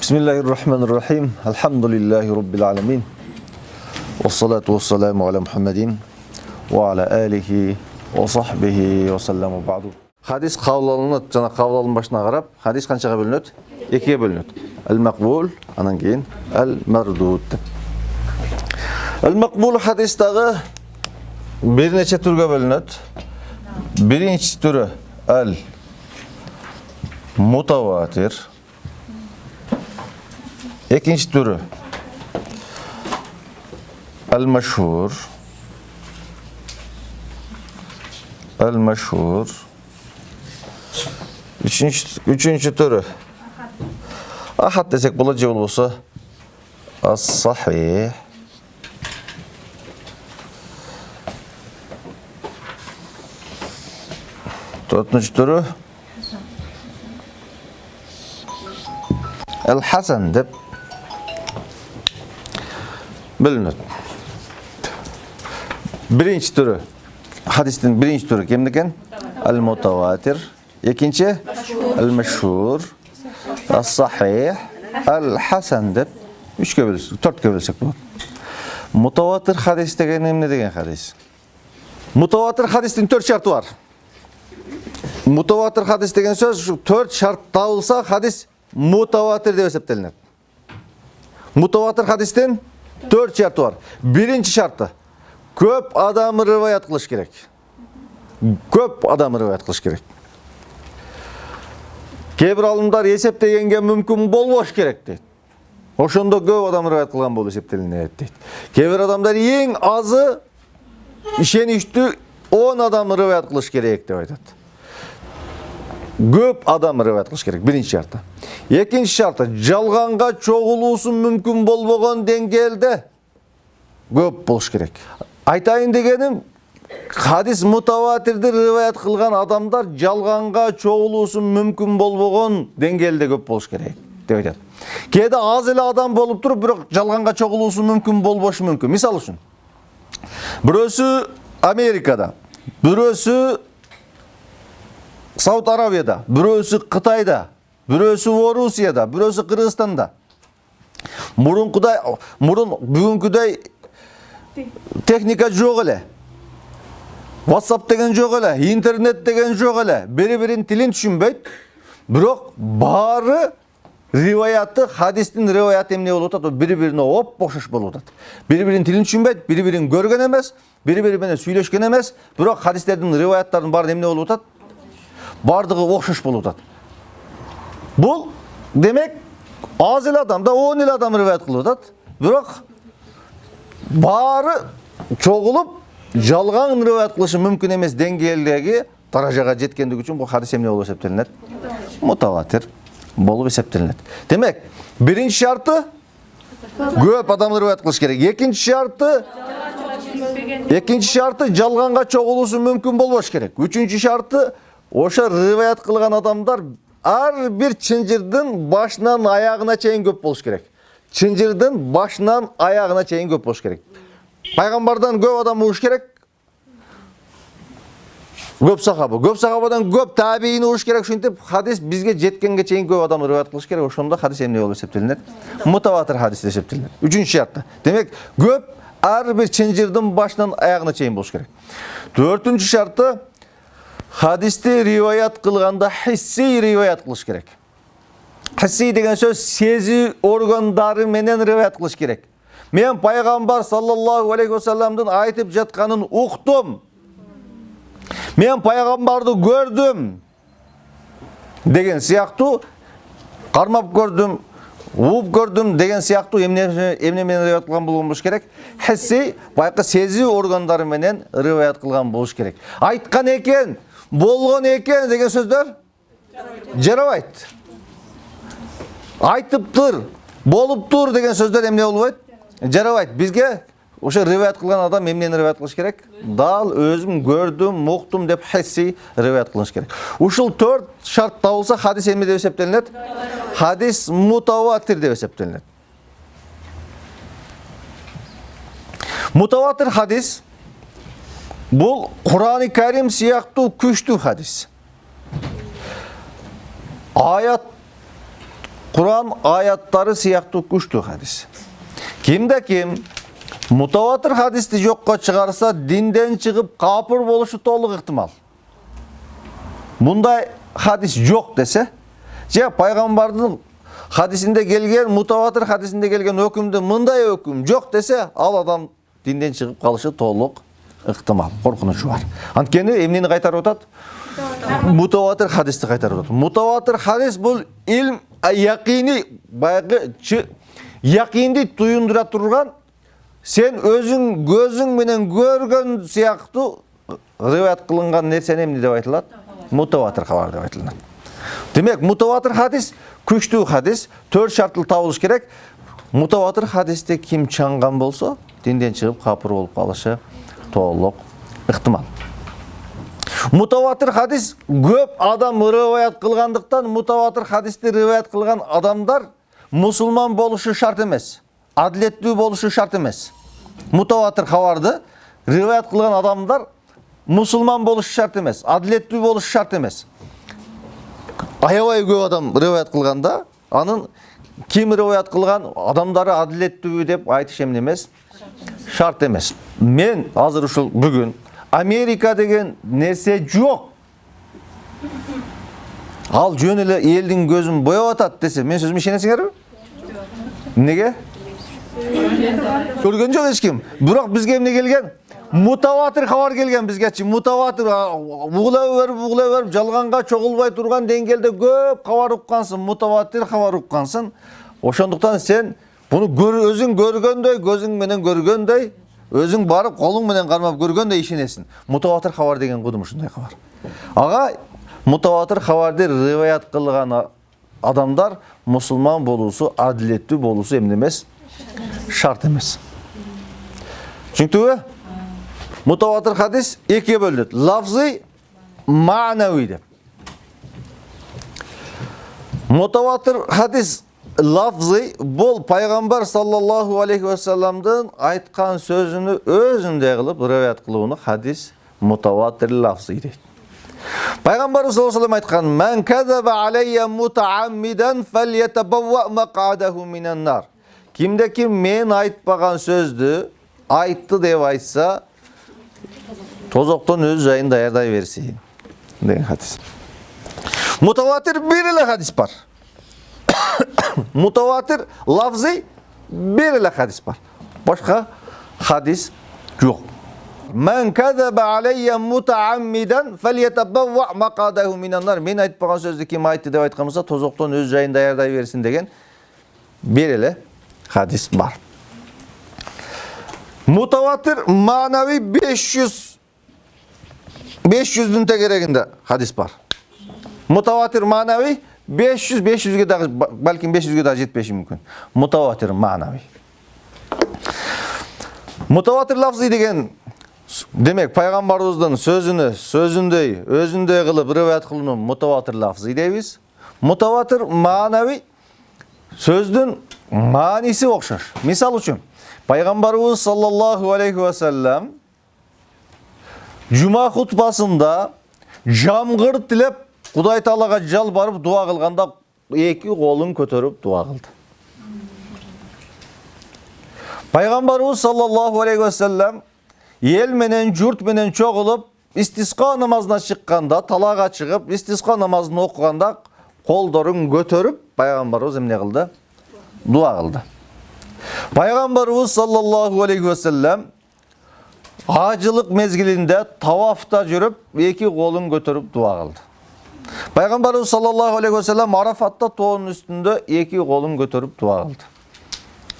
Bismillahirrahmanirrahim. Elhamdülillahi Rabbil alemin. Vessalatu vesselamu ala Muhammedin ve ala alihi ve sahbihi ve sellem ba'du. Hadis kavlalınat, jana kavlalın başına qarap, hadis kançaga bölünöt? Ekiye bölünöt. El-makbul, anan keyin el-merdud. El-makbul hadis dağı bir neçe türge bölünöt. Birinci türü el-mutavatir. İkinci türü el-meşhur. El-meşhur. Üçüncü türü ahad desek bolacak olsa as-sahih. Dördüncü türü el-hasan dep bilinir. Birinci türü hadistin birinci türü kimdiken? El-mutavatir. İkinci el-meşhur, as-sahih, el-hasan dep üçke bölünsek, dörtke bölünsek bu. Mutavatir hadis degen ne degen hadis? Mutavatir hadistin 4 şartı var. Mutavatir hadis degen söz şu 4 şart dağılsa hadis mutavatir dep eseptelenir. Mutavatir hadistin 4 şartı var. Birinci şartı köp adamı rivayet kılış gerek. Köp adamı rivayet kılış gerek. Kebir alımlar eseptegenge mümkün bolboş gerek deydi. Oşondo köp adamı rivayet kılgan bolu eseptelenет deydi. Kebir adamlar en azı işenişti 10 adamı rivayet kılış gerek dep aytат. Köp adamı rivayet kılış gerek birinci şartı. Ekinci şartı жалганга чогулуусу mümkün bolbogon dengelde köp boluş gerek. Aytayın degenim hadis mutavatirdi rivayet kılgan adamlar жалганга чогулуусу mümkün bolbogon dengelde köp boluş gerek dep aytат. Kede az ele adam bolup turup bирок жалганга чогулуусу mümkün bolboşu mümkün. Misal üçün birösü Amerika'da, birösü Saud Arabiyada, birösü Kıtay'da, birösü Rusya'da, birösü Kırgızstan'da. Murun bugünküday teknika jok ele. WhatsApp degen jok ele, internet degen jok ele. Biri-birin tilin түшүнбөйт. Бирок баары риваятı, hadistin rivayatı emne болуп атат, бири-бирине оп-окшош болуп атат. Biri-birinin tilini түшүнбөйт, biri-birin көргөн эмес, biri-biri менен сүйлөшкөн эмес, бирок hadisтердин риваяттарынын баары эмне болуп атат? Бардыгы окшош болуп атат. Бул демек аз эле адам да 10 эле адам риваят кылып атат. Бирок баары чогулуп жалган риваят кылышы мүмкүн эмес деңгээлдеги даражага жеткендиги үчүн бул хадис эмне болуп эсептелинет? Мутаватир болуп эсептелинет. Демек, биринчи шарты көп адам риваят кылыш керек. Экинчи шарты жалганга чогулуусу мүмкүн болбош керек. Үчүнчү шарты ошо риваят кылган адамдар ар бир чынжырдын башынан аягына чейин көп болуш керек. Чынжырдын башынан аягына чейин көп болуш керек. Пайгамбардан көп адам угуш керек. Көп сахабадан көп табиин угуш керек. Ушинтип хадис бизге жеткенге чейин көп адам риваят кылыш керек. Ошондо хадис эмне болуп эсептелинет? Мутаватир хадис деп эсептелинет. Үчүнчү шарты. Демек, көп ар бир чынжырдын башынан аягына чейин болуш керек. Төртүнчү шарты hadisти риваят кылганда хисси риваят кылыш керек. Хисси деген сөз сезүү органдары менен риваят кылыш керек. Мен пайгамбар саллаллаху алейхи ва салламдын айтып жатканын уктум. Мен пайгамбарды көрдүм деген сыяктуу, кармап көрдүм, угуп көрдүм деген сыяктуу эмне менен риваят кылган болуш керек? Хисси, байкы сезүү органдары менен риваят кылган болуш керек. Айткан экен, болгон экен деген сөздөр жарабайт. Айтыптыр, болуптур деген сөздөр эмне болбойт? Жарабайт. Бизге ошо риваят кылган адам эмнени риваят кылыш керек? Дал өзүм көрдүм, уктум деп хисси риваят кылыш керек. Ушул 4 шарт табылса хадис эмне деп эсептелинет? Хадис мутаватир деп эсептелинет. Мутаватир хадис Бұл Құран-ы Кәрим сияқты күшті хадис. Аят Kur'an аяттары сыяктуу күчтүү хадис. Ким мутаватир хадисти жокко чыгарса, динден чыгып капыр болушу толук ыктымал. Мындай хадис жок десе, же пайгамбардын хадисинде келген, мутаватир хадисинде келген өкүмдө мындай өкүм жок десе, ал адам динден чыгып калышы толук ыктымал, коркунучу бар. Анткени эмнени кайтарып атат? Мутаватир хадисти кайтарып атат. Мутаватир хадис бул илм якини, баягы якинди туюндура турган, сен өзүң көзүң менен көргөн сыяктуу риваят кылынган нерсени эмне деп айтылат? Мутаватир хабар деп айтылат. Демек, мутаватир хадис күчтүү хадис, 4 шарттуу табылыш керек. Мутаватир хадисте ким чаңган болсо, динден чыгып капыр болуп калышы толук ыктымал. Мутаватир хадис көп адам риваят кылгандыктан, мутаватир хадисти риваят кылган адамдар мусулман болушу шарт эмес, адилеттүү болушу шарт эмес. Мутаватир хабарды риваят кылган адамдар мусулман болушу шарт эмес, адилеттүү болушу шарт эмес. Аябай көп адам риваят кылганда, анын ким риваят кылган адамдары адилеттүү деп айтыш эмне эмес, шарт эмес. Мен азыр ушул бүгүн Америка деген нерсе жок. Ал жөн эле элдин көзүн бояп атат десе, мен сөзүмө ишенесиңерби? Неге? Көргөн жок эч ким. Бирок бизге эмне келген? Мутаватир хабар келген бизгечи. Мутаватир угула берип жалганга чогулбай турган деңгээлде көп хабар уккансың, мутаватир хабар уккансың. Ошондуктан сен буну өзүң көргөндөй, көзүң менен көргөндөй, өзүң барып колуң менен кармап көргөндөй ишенесиң. Мутаватир хабар деген кудум ушундай хабар. Ага мутаватир хабарды риваят кылган адамдар мусулман болуусу, адилеттүү болуусу эмне эмес? Шарт эмес. Түшүнүктүбү? Мутаватир хадис экиге бөлүнөт. Лафзый, маанавий деп. Мутаватир хадис лафзый бул пайгамбар саллаллаху алейхи ва салламдын айткан сөзүнү өзүндөй кылып риваят кылууну хадис мутаватир лафзый дейт. Пайгамбар саллаллаху алейхи ва саллам айткан: "Мен казаба алейя мутааммидан фальятабавва мақадаху минан нар." Кимде ким мен айтпаган сөздү айтты деп айтса, тозоктон өз жайын даярдай берсин деген хадис. Мутаватир бир эле хадис бар. Мутаватир лафзый бир эле хадис бар. Башка хадис жок. Мен казаба алейя мутааммидан фальятабавва мақадаху минан нар. Мен айтпаган сөздү ким айтты деп айткан болсо, тозоктон өз жайын даярдай берсин деген бир эле хадис бар. Мутаватир манави 500-дün тегерегинде хадис бар. Мутаватир манави 500-ге дагы, балким 500-ге дагы жетпеши мүмкүн. Мутаватир манави. Мутаватир лафзый деген, демек, пайгамбарыбыздын сөзүндөй, өзүндөй кылып риваят кылууну мутаватир лафзый дейбиз. Мутаватир манави сөздүн мааниси окшош. Мисал үчүн, пайгамбарыбыз саллаллаху алейхи ва саллам жума хутбасында жамгыр тилеп Кудай Таалага жалбарып дуа кылганда эки колун көтөрүп дуа кылды. Пайгамбарыбыз саллаллаху алейхи ва саллам эл менен журт менен чогулуп истисқа намазына чыкканда, талага чыгып истисқа намазын окуганда колдорун көтөрүп пайгамбарыбыз эмне кылды? Дуа кылды. Пайгамбарыбыз саллаллаху алейхи ва саллам ажылык мезгилинде тавафта жүрүп эки колун көтөрүп дуа кылды. Пайгамбарыбыз саллаллаху алейхи ва саллам Арафатта тоонун үстүндө эки колун көтөрүп дуа кылды.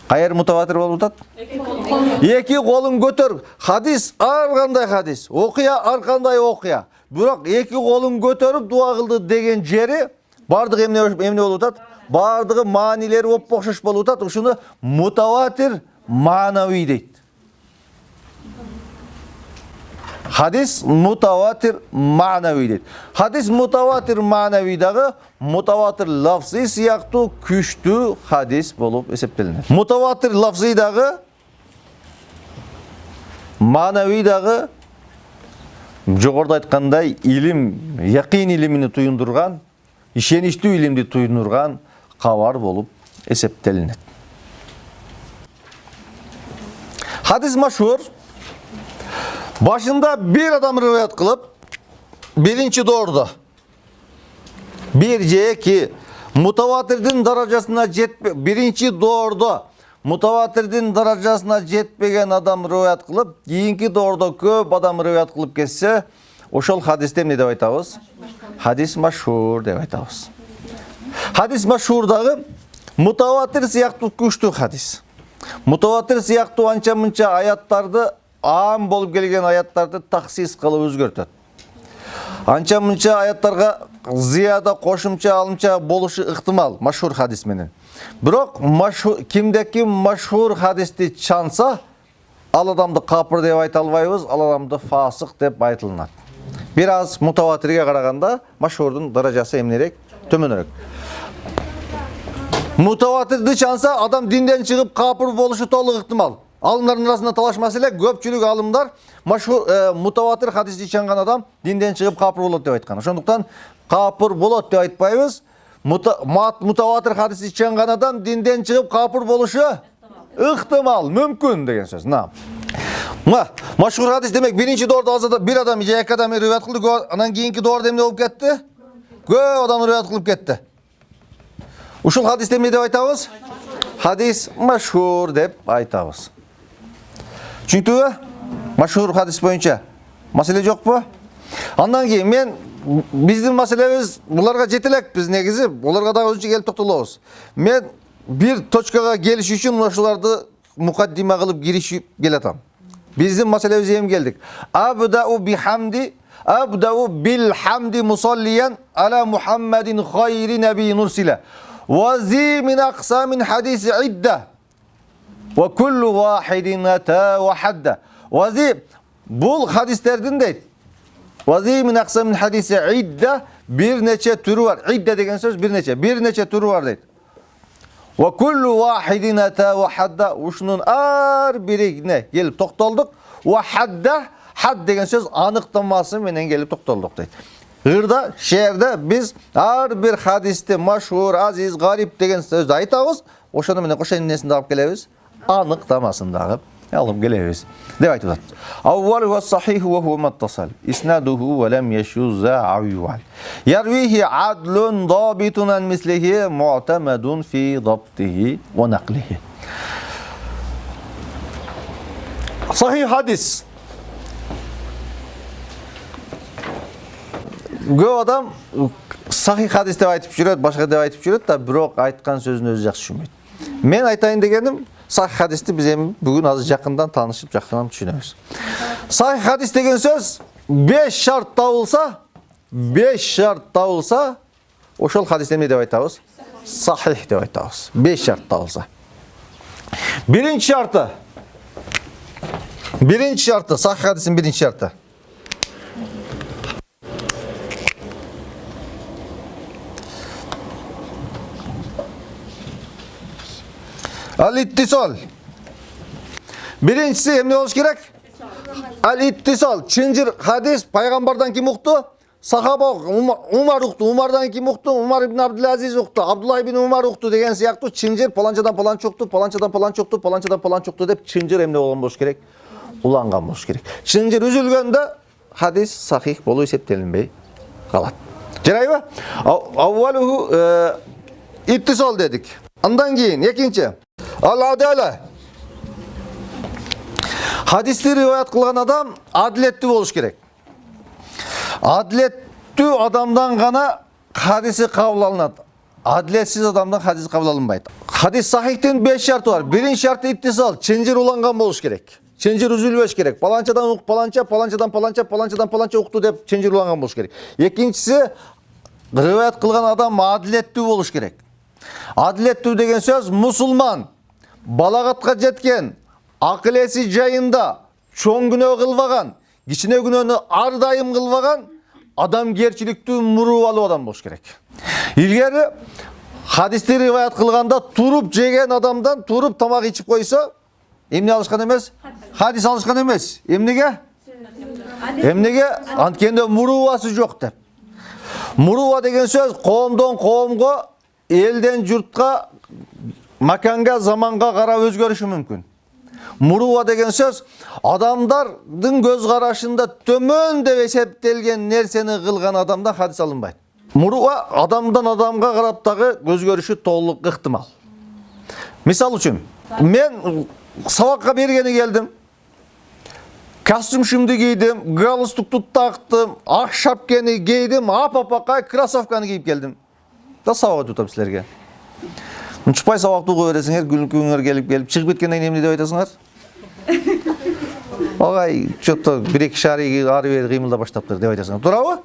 Кайер мутаватир болуп атат? Эки колун көтөр. Хадис ар кандай хадис, окуя ар кандай окуя. Бирок эки колун көтөрүп дуа кылды деген жери бардыгы эмне болуп атат? Бардыгы маанилери окшош болуп атат. Ушуну мутаватир манави дейт. Хадис мутаватир манави дейт. Хадис мутаватир манави дагы мутаватир лафзый сыяктуу күчтүү хадис болуп эсептелинет. Мутаватир лафзый дагы манави дагы жогоруда айткандай илим, якин илимини туюндурган, ишеничтүү илимди туюндурган, кабар болуп эсептелинет. Hadis maşhur. Başında bir adam rivayet kılıp birinci doğruda. Bir C ki mutavatirdin darajasına birinci doğruda mutavatirdin darajasına jetpegen adam rivayet kılıp keyinki doğruda köp adam rivayet kılıp kesse oşol hadiste ne dep aytabыз? Hadis maşhur dep aytabыз. Hadis maşhurdagı mutavatir siyaktуу күчтүү hadis. Mutavatir siyaktуу ança mınça ayatlardı aam bolup kelgen ayatlardı taksis kılıp özgörtөт. Ança mınça ayatlarga ziyada koşumça alımça boluşu ıhtimal maşhur hadis menen. Bирок kimdeki maşhur hadisти çansa al adamды kapır dep ayta alбайбыз, al adamды fasık dep aytылынат. Biraz mutavatirge karaganda maşhurdun darajası emnerek, tömөнөрөөк. Mutavatirdi çansa adam dinden çıkıp kapır boluşu tolu ıhtimal. Alımların arasında talaşması ile köpçülük alımlar mutavatir hadisти çangan adam dinden çıkıp kapır bolot dep aytkan. Ошондуктан kapır bolot dep aytпайбыз. Mutavatir hadisти çangan adam dinden çıkıp kapır boluşu ıhtimal, mümkün degen söz. Maşhur hadis demek birinci doğruda azada bir adam же эки адам rivayet kıldı. Anan keyinki doğruda emne bolup ketти? Көп adam rivayet kılıp ketти. Ушул hadiste эмне деп айтабыз? Hadis maşhur dep айтабыз. Түшүндүңүзбү? Maşhur hadis боюнча маселе жокпу? Андан кийин биздин маселебиз буларга жете элек биз негизи, буларга дагы өзүнчө келип токтолобуз. Мен bir точкага келиш үчүн ушуларды мукаддима кылып киришип келатам. Биздин маселебизге эми келдик. Абдау bilhamdi musalliyan ala Muhammedin hayri nebi nursile. Vazi min aksamin hadisi idde. Ve kullu vahidin ata ve hadde. Vazi bul hadislerden deyt. Vazi min aksamin hadisi idde bir neçe türü var. İdde degen söz bir neçe türü var deyt. Ve kullu vahidin ata ve hadde. Uşunun ar birine gelip toktoldık. Ve hadde had degen söz anıklanması menen gelip toktoldık deyt. Hırda, şehirde biz her bir hadiste maşhur, aziz, garip degen sözü aytabız. Oşonu menen koşan nesinde alıp gelebиz? Anıklamasında alıp gelebиz. Dep aytып. Avvaluhu sahih ve huve muttasal. İsnaduhu ve lem yeşuzza avyuval. Yarvihi adlun dabitun an mislihi mu'tamedun fi dabtihi ve naklihi. Sahih hadis. Көп адам sahih hadis деп айтып жүрөт, башка деп айтып жүрөт да, бирок айткан сөзүн өзү жакшы түшүнбөйт. Мен айтайын дегеним, sahih hadisти биз эми бүгүн азыр жакындан таанышып, жакындан түшүнөбүз. Sahih hadis деген сөз 5 шарт табылса, ошол хадисти эмне деп айтабыз? Sahih деп айтабыз. 5 шарт табылса. Birinci şartı, sahih hadisin birinci şartı. Al-ittisal. Birincisi emne oluş gerek? Al-ittisal. Çıncır hadis paygambardan kim uktu? Sahaba Umar uktu. Umardan kim uktu? Umar ibn Abdülaziz uktu. Abdullah ibn Umar uktu degen siyaktı. Çıncır palancadan palanca uktu. Palancadan palanca uktu dep çıncır emne olan boş gerek? Ulangan boş gerek. Çıncır üzülgende hadis sahih bolu eseptelinbey kalat. Jarayбы? Avvaluhu ittisal dedik. Andan keyin ekinci. Al-adale. Hadisleri rivayet kılan adam adiletli boluş gerek. Adiletli adamdan gana hadisi kabul alınat. Adiletsiz adamdan hadisi kabul alınbaydı. Hadis sahihten 5 şartı var. Birinci şartı ittisal. Çıncır ulangan boluş gerek. Çıncır üzülbeş gerek. Palancadan uk palancadan palanca uktu dep çıncır ulangan boluş gerek. Ekincisi rivayet kılgan adam adiletli boluş gerek. Adiletli degen söz musulman, balagатка жеткен, акыл эси жайында, чоң күнөө кылбаган, кичине күнөөнү ар дайым кылбаган, адамгерчиликтүү мурубалуу адам болуш керек. Илгери хадисти риваят кылганда туруп жеген адамдан туруп тамак ичип койсо, эмне алышкан эмес? Хадис алышкан эмес. Эмнеге? Анткенде мурубасы жок деп. Муруба деген сөз коомдон коомго elden jurtqa, makanga, zamanга qarab özgörüşü mümkün. Muruva деген söz adamdardın göz qarashında tömön deb eseptelgen nerseni kılgan adamda hadis alınbaydı. Muruva adamdan adamga qarab dagı özgörüşü to'liq ıhtimal. Misal üçün, men sabakka bергeni geldim. Kostümümdü giydim, galstuktu taktım, ak şapkeni giydim, apapakay krasovkani giyip geldim. Da sabak tutam sizlerge. Unutpay sabakты öğresiңер, күнгөр gelip çıkıp ketkенден эмне деп айтасыңар? Агай, чөтө 1-2 шари ары бери кыймылда баштаптыр деп айтасыңар. Туурабы?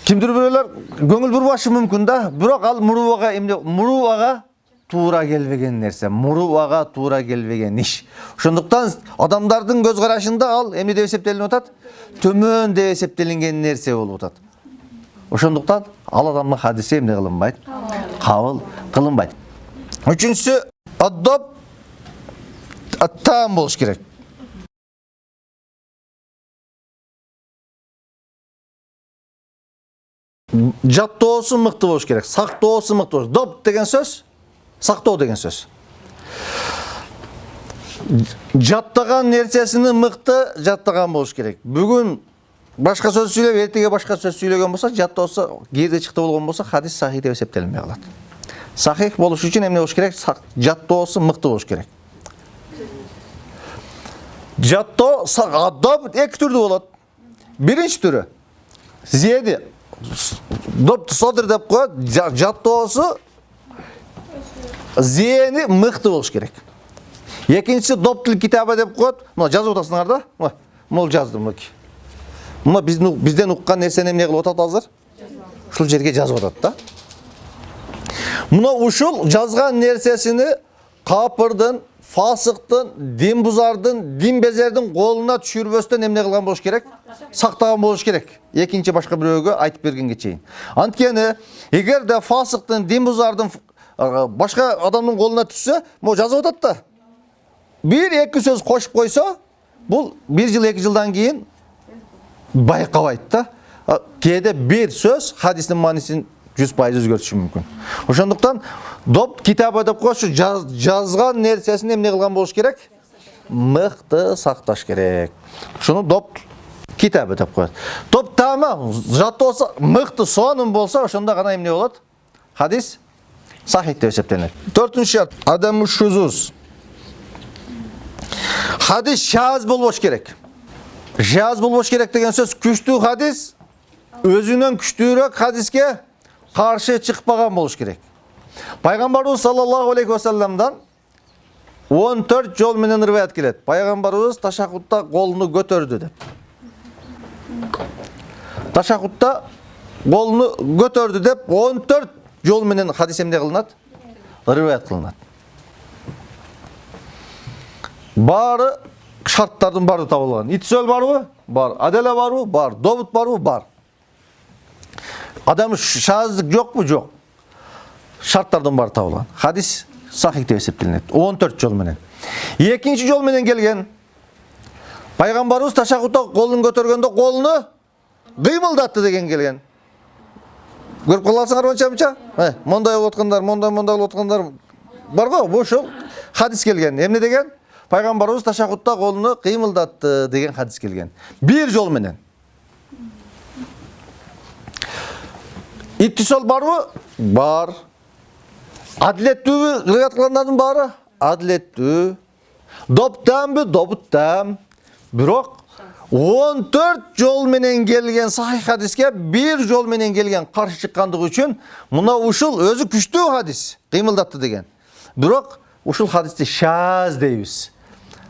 Кимдир бирөөлөр көңүл бурбашы мүмкүн да, бирок ал мурувага эмне мурувага туура келбеген нерсе, мурувага туура келбеген иш. Ошондуктан адамдардын көз карашында ал эмне деп эсептелип атат? Төмөн деп эсептелинген нерсе болуп атат. Ошондуктан ал адамдын хадиси эмне кылынбайт? Кабыл кылынбайт. Үчүнчүсү аддаб аттам болуш керек. Жаттоосу мыкты болуш керек. Сактоосу мыкты болуш. Доб деген сөз, сактоо деген сөз. Жаттаган нерсесini мыкты жаттаган болуш керек. Бүгүн башка сөз сүйлөп, эртеге башка сөз сүйлөгөн болсо, жаттоосу кээде чыкты болгон болсо, хадис сахих деп эсептелинбей калат. Сахих болуш үчүн эмне болуш керек? Жаттоосу мыкты болуш керек. Жаттоо аддаб эки түрдүү болот. Биринчи түрү зиеди доп содыр деп коет, жаттоосу зиени мыкты болуш керек. Экинчиси доптул китаба деп коет. Мына жазып атасыңар да? Мол жаздым мыки. Мына бизден уккан нерсени эмне кылып атат азыр? Ушул жерге жазып атат да. Мына ушул жазган нерсесини капырдын, фасыктын, дин бузардын, дин безердин колуна түшүрбөстөн эмне кылган болуш керек? Сактаган болуш керек. Экинчи башка бирөөгө айтып бергенге чейин. Анткени эгерде фасыктын, дин бузардын башка адамдын колуна түшсө, могу жазып атат да. Бир-эки сөз кошуп койсо, бул 1 жыл, 2 жылдан кийин байкабайт да. Кээде бир сөз хадистин маанисин 100% өзгөртүшү мүмкүн. Ошондуктан доп китаба деп коюшу жазган нерсесин эмне кылган болуш керек? Мыкты сакташ керек. Ушуну доп китаба деп коет. Доп тама жаттоосу мыкты сонун болсо, ошондо гана эмне болот? Хадис сахих деп эсептелет. 4-ші шарт адам шузуз. Хадис шаз болбош керек. Шаз болбош керек деген сөз күчтүү хадис өзүнөн күчтүүрөөк хадиске каршы чыкпаган болуш керек. Пайгамбарыбыз саллаллаху алейхи ва салламдан 14 жол менен риваят келет. Пайгамбарыбыз ташаххудта колуну көтөрдү деп. Ташаххудта колуну көтөрдү деп 14 жол менен хадис эмне кылынат? Риваят кылынат. Бары шарттардын бары табылган. Итсөл барбы? Бар. Аделе барбы? Бар. Добут барбы? Бар. Адам шаздык жокпу? Жок. Шарттардын бары табылган. Хадис сахих деп эсептелет. 14 жол менен. Экинчи жол менен келген. Пайгамбарыбыз ташаххудта колун көтөргөндө колуну кыймылдатты деген келген. Көрүп каласыңар онча-мынча? Мондай болуп аткандар, мондай болуп аткандар бар го, ошол хадис келген. Эмне деген? Пайгамбарыбыз ташаххудта колуну кыймылдатты деген хадис келген. Бир жол менен. Иттисол барбы? Бар. Адилеттүүбү риваят кылгандардын баары? Адилеттүү. Доптамбы? Добуттам. Бирок 14 жол менен келген сахих хадиске бир жол менен келген каршы чыккандыгы үчүн мына ушул өзү күчтүү хадис, кыймылдатты деген. Бирок ушул хадисти шаз дейбиз.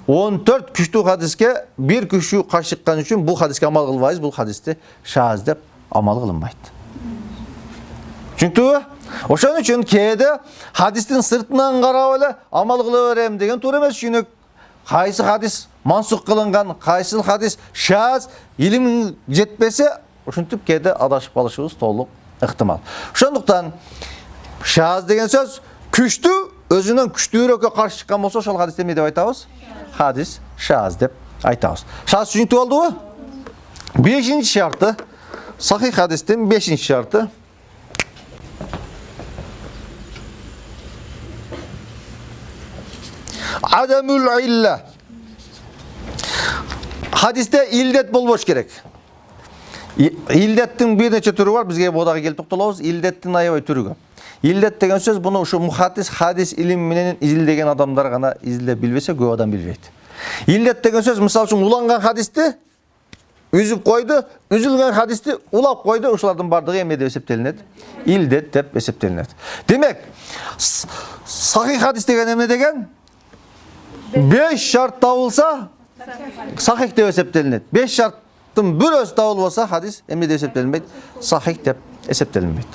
14 күчтүү хадиске бир күчтүү каршы чыккан үчүн бул хадиске амал кылбайбыз, бул хадисти шаз деп амал кылынбайт. Түшүнүктүбү? Ошон үчүн кээде хадистин сыртынан карап эле амал кыла берем деген туура эмес. Чүйнөк кайсы хадис мансух кылынган, кайсы хадис шаз, илим жетпесе, ошентип кээде адашып калышыбыз толук ыктымал. Ошондуктан шаз деген сөз күчтүү, өзүнөн күчтүүрөөккө каршы чыккан болсо, ошол хадисти эмне деп айтабыз? Хадис шаз деп айтабыз. Шаз түшүнүктүү болдубу? 5-ші шарты, сахих хадистин 5-ші шарты. adamul illa. Hadiste ildet bolboş gerek. İldetin bir neçe türü var. Bizge bodaga kelip toktolobuz. İldetin aябай türü көп. İldet деген söz bunu şu muhaddis hadis ilim menен izildеген adamlar gana izilde bilbese көп adam bilbeyt. İldet деген söz misal üçün ulangan hadisти üzüp koydu, üzülgen hadisти ulap koydu, uşulardan bardığı emne dep esептелинет. İldet dep esептелинет. Demek sahih hadis деген emne деген 5 şart табылса sahih dep esептелинет. 5 şarttın birösü табылбаса hadis emne dep esептелинбейт, sahih dep esептелинбейт.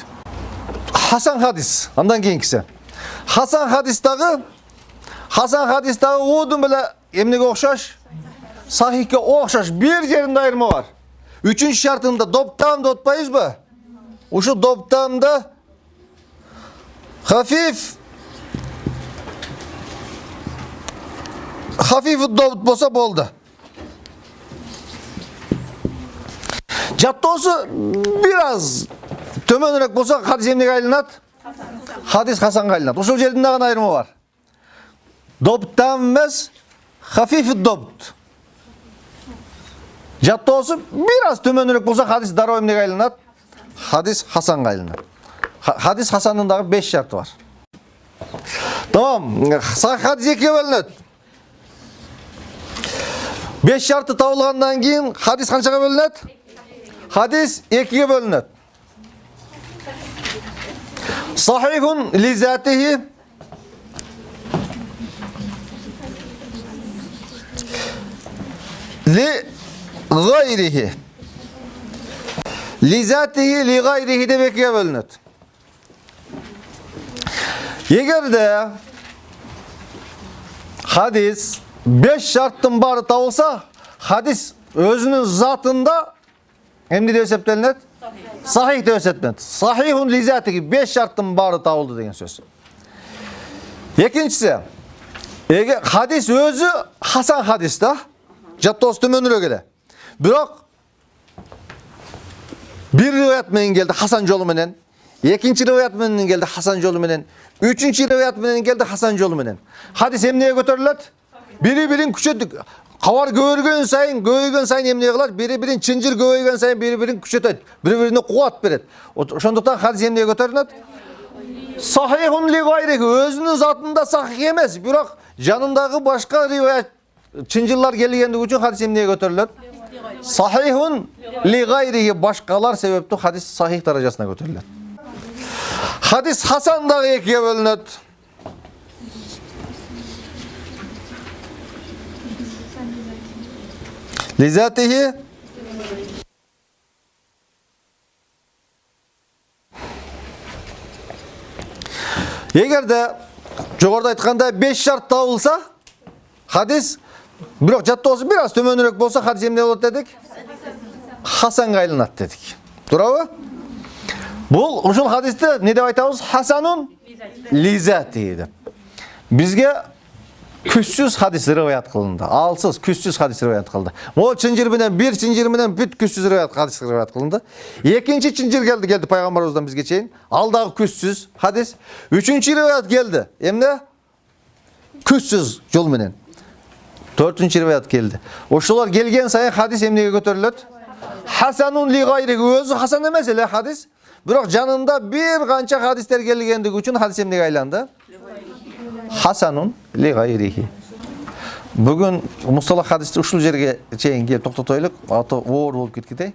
Hasan hadis, andan keyingisi. Hasan hadistagi udun bile emnege okşaş, sahihke okşaş bir yerinde ayırma var. Üçüncü şartında doptam da otpayız mı? Uşu doptamda hafif dobut bolsa boldu. Jattoosу biraz tömönürek bolsa hadis emnege aylanat? Hadis hasanга aylanat. Ошол жердин дагы айырма бар. Dobtam emas, hafif dobt. Jattoosу biraz tömönürek bolsa hadis daroo emnege aylanat? Hadis hasanга aylanat. Hadis hasanın dagı 5 şartı var. Tamam, sahih hadis 2'ye bölünөт. 5 şartı табылгандан кийин hadis канчага бөлүнөт? Hadis 2'ye bölünөt. Sahihun li zatihi li gayrihi. Li zatihi li gayrihi de ikiye bölünöt. Eger de hadis 5 şarttın bari табылса, hadis özünün zatında emne dep esептелинет? Sahih dep esептелинет. Sahihun li zatihi 5 şarttın bari табылды деген söz. Ekinçisi, eger hadis özü hasan hadis da, jattoosу төмөнүрөөк эле. Бирок bir rivayet menен geldi hasan jolu menen, ekinci rivayet menen geldi hasan jolu menen, üçüncü rivayet menen geldi hasan jolu menen. Hadis emneye götөрүлөт? Biri-birin küçötüp kavar göğürgön sayın emneye kılar, biri-birin çınjır göğürgön sayın biri-birin küçötöt, biri-birine kuvat beret. Ошондуктан hadis emneye götөрүлөt? Sahihun li gayrihi, özünün zatında sahih emes, bирок janındağı başka rivayet çınjırlar gelgендиги үчүн hadis emneye götөрүлөt? Sahihun li gayrihi, başkalar sebepti hadis sahih darajasına götürülür. Hadis hasan da ikiye bölünür. Lizatihi eger de jogorda aytkандай 5 şart табылса hadis, бирок жаттоосу biraz төмөнүрөөк болсо hadis эмне болот дедик? Hasanга айланат дедик. Туурабы? Бул ушул hadisти не деп айтабыз? Hasanun li zatihi деп. Бизге күчсүз hadis риваят кылынды. Алсыз, күчсүз hadis риваят кылды. Могу чынжыр менен, бир чынжыр менен бүт күчсүз hadis риваят кылынды. Экинчи чынжыр келди пайгамбарыбыздан бизге чейин. Ал дагы күчсүз hadis. Үчүнчү риваят келди. Эмне? Күчсүз жол менен. Dördüncü rivayet geldi. Oşular gelgen sayın hadis emnege götürülöt? Hasanun li gayrihi, özü hasan emes ele hadis. Bирок janında bir kança hadisler gelgendigi üçün hadis emnege aylandı? Hasanun li gayrihi. Bugün mustalah hadiste uşul jerge çeyin gelip toktotойлук, аты оор болуп кеткитей.